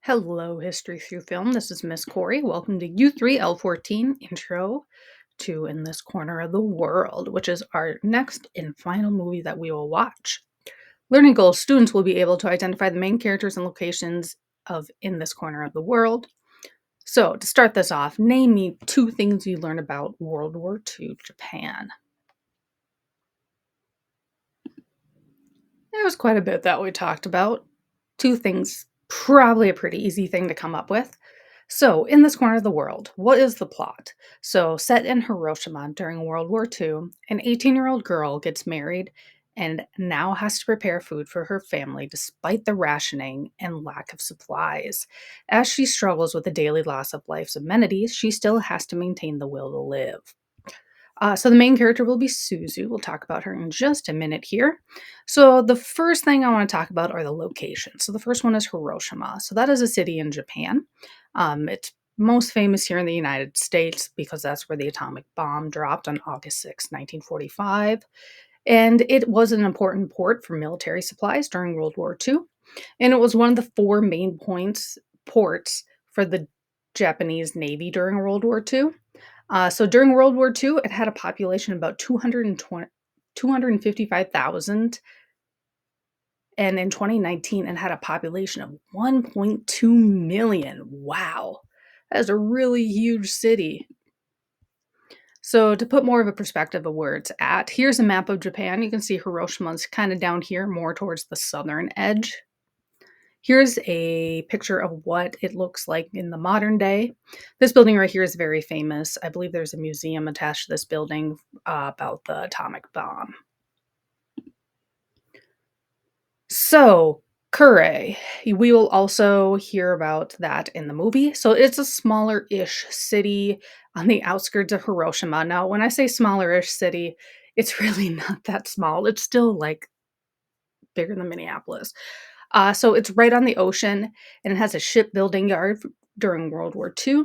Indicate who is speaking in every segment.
Speaker 1: Hello, History Through Film. This is Miss Corey. Welcome to U3-L14 Intro to In This Corner of the World, which is our next and final movie that we will watch. Learning goals: students will be able to identify the main characters and locations of In This Corner of the World. So, to start this off, name me two things you learned about World War II Japan. There was quite a bit that we talked about. Two things, probably a pretty easy thing to come up with. So, in this corner of the world, what is the plot? So, set in Hiroshima during World War II, an 18-year-old girl gets married and now has to prepare food for her family despite the rationing and lack of supplies. As she struggles with the daily loss of life's amenities, she still has to maintain the will to live. So the main character will be Suzu. We'll talk about her in just a minute here. So the first thing I want to talk about are the locations. So the first one is Hiroshima. So that is a city in Japan. It's most famous here in the United States because that's where the atomic bomb dropped on August 6, 1945. And it was an important port for military supplies during World War II. And it was one of the four main ports for the Japanese Navy during World War II. So during World War II, it had a population of about 255,000. And in 2019, it had a population of 1.2 million. Wow. That is a really huge city. So to put more of a perspective of where it's at, here's a map of Japan. You can see Hiroshima's kind of down here, more towards the southern edge. Here's a picture of what it looks like in the modern day. This building right here is very famous. I believe there's a museum attached to this building about the atomic bomb. So, Kure, we will also hear about that in the movie. So, it's a smaller-ish city on the outskirts of Hiroshima. Now, when I say smaller-ish city, it's really not that small. It's still like bigger than Minneapolis. So it's right on the ocean, and it has a shipbuilding yard during World War II.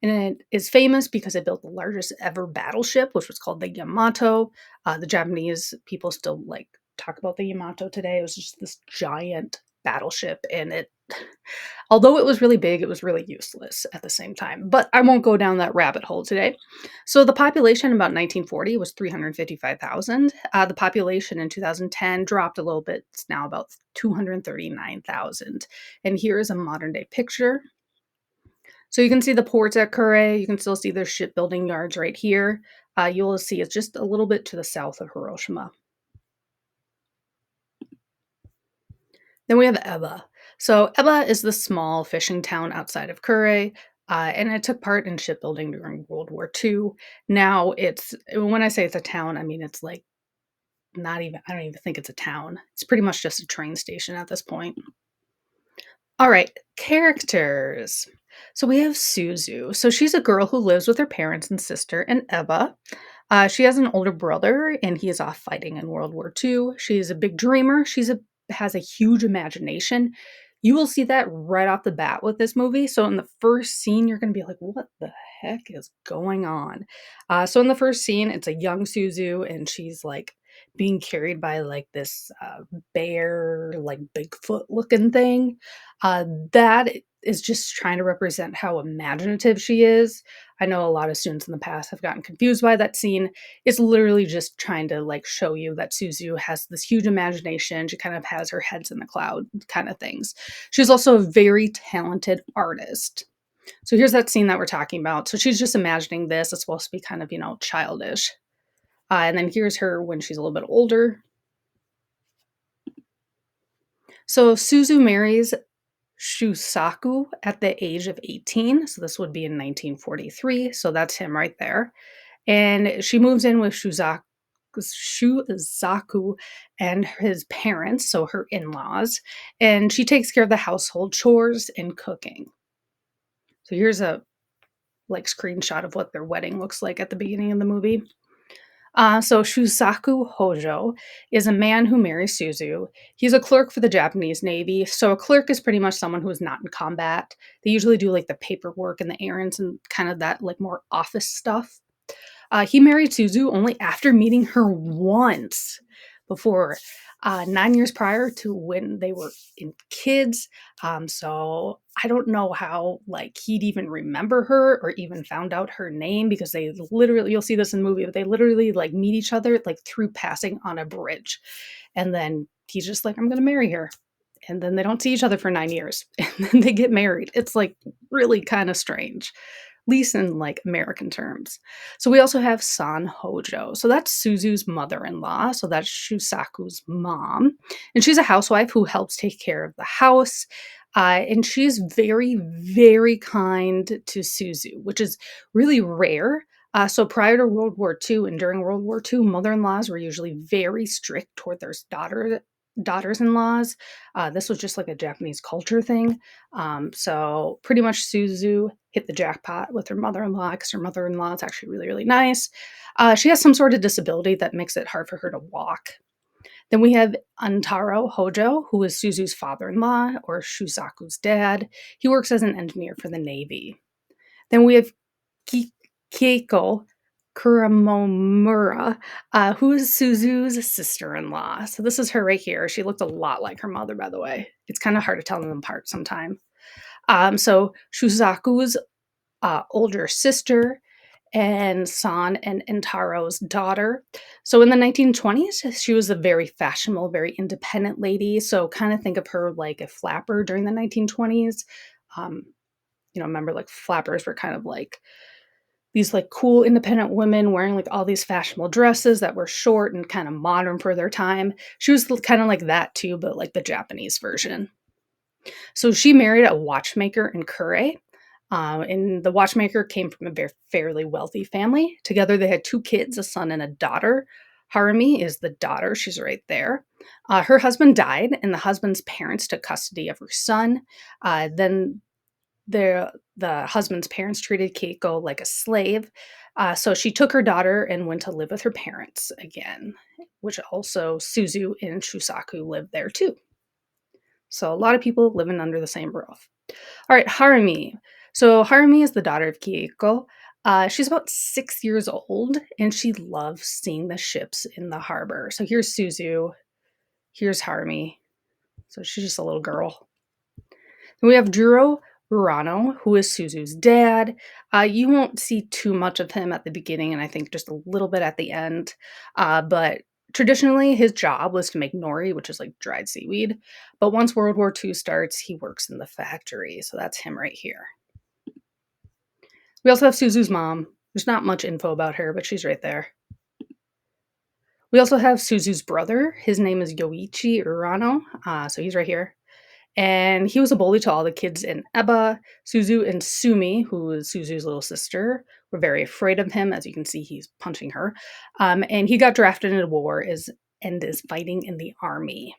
Speaker 1: And it is famous because it built the largest ever battleship, which was called the Yamato. The Japanese people still like talk about the Yamato today. It was just this giant battleship, and although it was really big, it was really useless at the same time. But I won't go down that rabbit hole today. So the population about 1940 was 355,000. The population in 2010 dropped a little bit. It's now about 239,000. And here is a modern day picture. So you can see the ports at Kure. You can still see their shipbuilding yards right here. You'll see it's just a little bit to the south of Hiroshima. Then we have Eba. So Eba is the small fishing town outside of Kure, and it took part in shipbuilding during World War II. Now when I say it's a town, I mean it's like not even, I don't even think it's a town. It's pretty much just a train station at this point. All right, characters. So we have Suzu. So she's a girl who lives with her parents and sister in Eba. She has an older brother, and he is off fighting in World War II. She's a big dreamer. Has a huge imagination. You will see that right off the bat with this movie. So in the first scene, you're going to be like, "What the heck is going on?" So in the first scene, it's a young Suzu, and she's like being carried by like this bear, like Bigfoot looking thing. That is just trying to represent how imaginative she is. I know a lot of students in the past have gotten confused by that scene. It's literally just trying to like show you that Suzu has this huge imagination. She kind of has her heads in the cloud kind of things. She's also a very talented artist. So here's that scene that we're talking about. So she's just imagining this. It's supposed to be kind of, childish. And then here's her when she's a little bit older. So Suzu marries Shusaku at the age of 18. So this would be in 1943. So that's him right there. And she moves in with Shusaku and his parents, so her in-laws, and she takes care of the household chores and cooking. So here's a screenshot of what their wedding looks like at the beginning of the movie. So Shusaku Hojo is a man who marries Suzu. He's a clerk for the Japanese Navy. So a clerk is pretty much someone who is not in combat. They usually do like the paperwork and the errands and kind of that like more office stuff. He married Suzu only after meeting her once before. 9 years prior to when they were in kids. So I don't know how, like, he'd even remember her or even found out her name, because they literally, you'll see this in the movie, but they literally, like, meet each other, like, through passing on a bridge. And then he's just like, "I'm gonna marry her." And then they don't see each other for 9 years, and then they get married. It's, like, really kinda strange, at least in, like, American terms. So we also have San Hojo. So that's Suzu's mother-in-law, so that's Shusaku's mom, and she's a housewife who helps take care of the house, and she's very, very kind to Suzu, which is really rare. So prior to World War II and during World War II, mother-in-laws were usually very strict toward their daughters-in-laws. This was just like a Japanese culture thing. So pretty much Suzu hit the jackpot with her mother-in-law, because her mother-in-law is actually really, really nice. She has some sort of disability that makes it hard for her to walk. Then we have Antaro Hojo, who is Suzu's father-in-law, or Shusaku's dad. He works as an engineer for the Navy. Then we have Keiko Kuramomura, who is Suzu's sister-in-law. So this is her right here. She looked a lot like her mother, by the way. It's kind of hard to tell them apart sometimes. So Shusaku's older sister, and San and Intaro's daughter. So in the 1920s, she was a very fashionable, very independent lady. So kind of think of her like a flapper during the 1920s. Um, remember, like, flappers were kind of like these, like, cool independent women wearing, like, all these fashionable dresses that were short and kind of modern for their time. She was kind of like that too, but like the Japanese version. So she married a watchmaker in Kure, and the watchmaker came from a fairly wealthy family. Together, they had two kids, a son and a daughter. Harumi is the daughter. She's right there. Her husband died, and the husband's parents took custody of her son. Then the husband's parents treated Keiko like a slave. So she took her daughter and went to live with her parents again, which also Suzu and Shusaku lived there too. So a lot of people living under the same roof. All right, Harumi. So Harumi is the daughter of Keiko. She's about 6 years old, and she loves seeing the ships in the harbor. So here's Suzu. Here's Harumi. So she's just a little girl. Then we have Juro Urano, who is Suzu's dad. You won't see too much of him at the beginning, and I think just a little bit at the end. But traditionally, his job was to make nori, which is like dried seaweed. But once World War II starts, he works in the factory. So that's him right here. We also have Suzu's mom. There's not much info about her, but she's right there. We also have Suzu's brother. His name is Yoichi Urano. So he's right here. And he was a bully to all the kids in Eba. Suzu and Sumi, who is Suzu's little sister, were very afraid of him. As you can see, he's punching her. And he got drafted into war and is fighting in the army.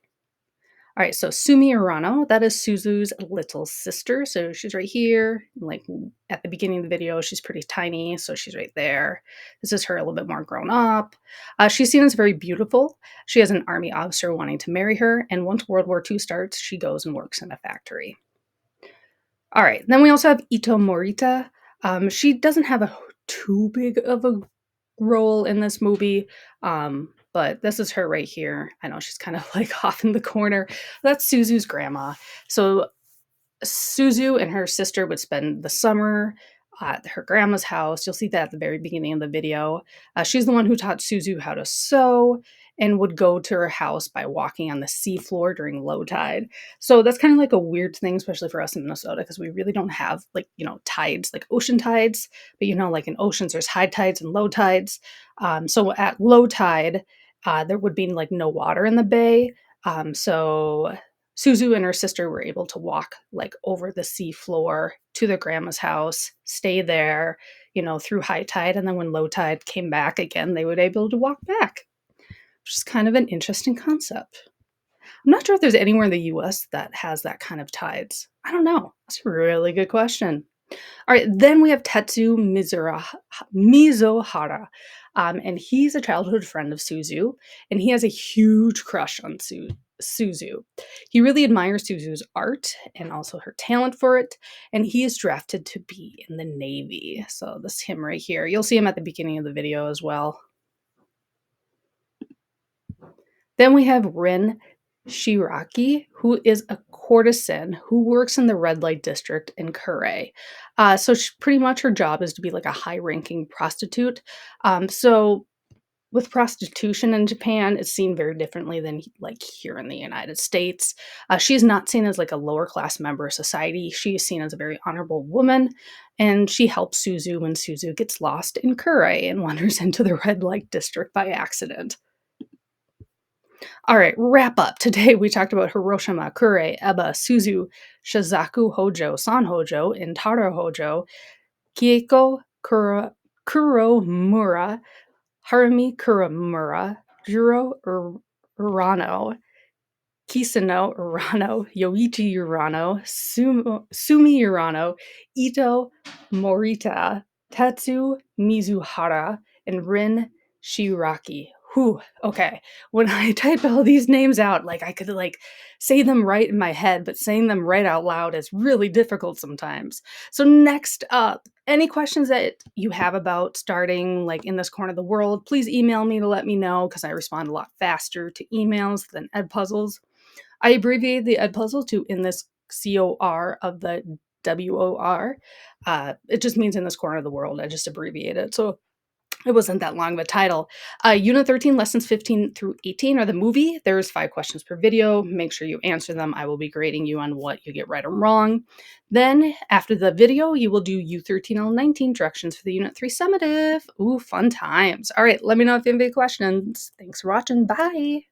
Speaker 1: All right, so Sumi Urano, that is Suzu's little sister. So she's right here. Like at the beginning of the video, she's pretty tiny, so she's right there. This is her a little bit more grown up. She's seen as very beautiful. She has an army officer wanting to marry her, and once World War II starts, she goes and works in a factory. All right, then we also have Ito Morita. She doesn't have too big of a role in this movie. But this is her right here. I know she's kind of like off in the corner. That's Suzu's grandma. So Suzu and her sister would spend the summer at her grandma's house. You'll see that at the very beginning of the video. She's the one who taught Suzu how to sew and would go to her house by walking on the seafloor during low tide. So that's kind of like a weird thing, especially for us in Minnesota, because we really don't have, like, tides, like ocean tides. But like in oceans, there's high tides and low tides. So at low tide, there would be like no water in the bay. So Suzu and her sister were able to walk like over the sea floor to their grandma's house, stay there, through high tide. And then when low tide came back again, they would be able to walk back, which is kind of an interesting concept. I'm not sure if there's anywhere in the US that has that kind of tides. I don't know. That's a really good question. All right, then we have Tetsu Mizohara. And he's a childhood friend of Suzu, and he has a huge crush on Suzu. He really admires Suzu's art and also her talent for it, and he is drafted to be in the Navy. So this is him right here. You'll see him at the beginning of the video as well. Then we have Rin Shiraki, who is a courtesan who works in the red light district in Kure. So pretty much her job is to be like a high ranking prostitute. So with prostitution in Japan, it's seen very differently than like here in the United States. She's not seen as like a lower class member of society. She is seen as a very honorable woman, and she helps Suzu when Suzu gets lost in Kure and wanders into the red light district by accident. All right, wrap up. Today we talked about Hiroshima, Kure, Eba, Suzu, Shizaku Hojo, Sanhojo, and Taro Hojo, Kieko, Kuromura, Harumi Kuramura, Juro Urano, Kisano Urano, Yoichi Urano, Sumi Urano, Ito Morita, Tetsu Mizuhara, and Rin Shiraki. Whew, okay. When I type all these names out, like I could like say them right in my head, but saying them right out loud is really difficult sometimes. So next up, any questions that you have about starting like in this corner of the world, please email me to let me know because I respond a lot faster to emails than Edpuzzles. I abbreviated the Edpuzzle to in this COR of the WOR. It just means in this corner of the world. I just abbreviated it. So it wasn't that long of a title. Unit 13, lessons 15 through 18 are the movie. There's 5 questions per video. Make sure you answer them. I will be grading you on what you get right or wrong. Then, after the video, you will do U3-L14 directions for the Unit 3 summative. Ooh, fun times. All right, let me know if you have any questions. Thanks for watching. Bye.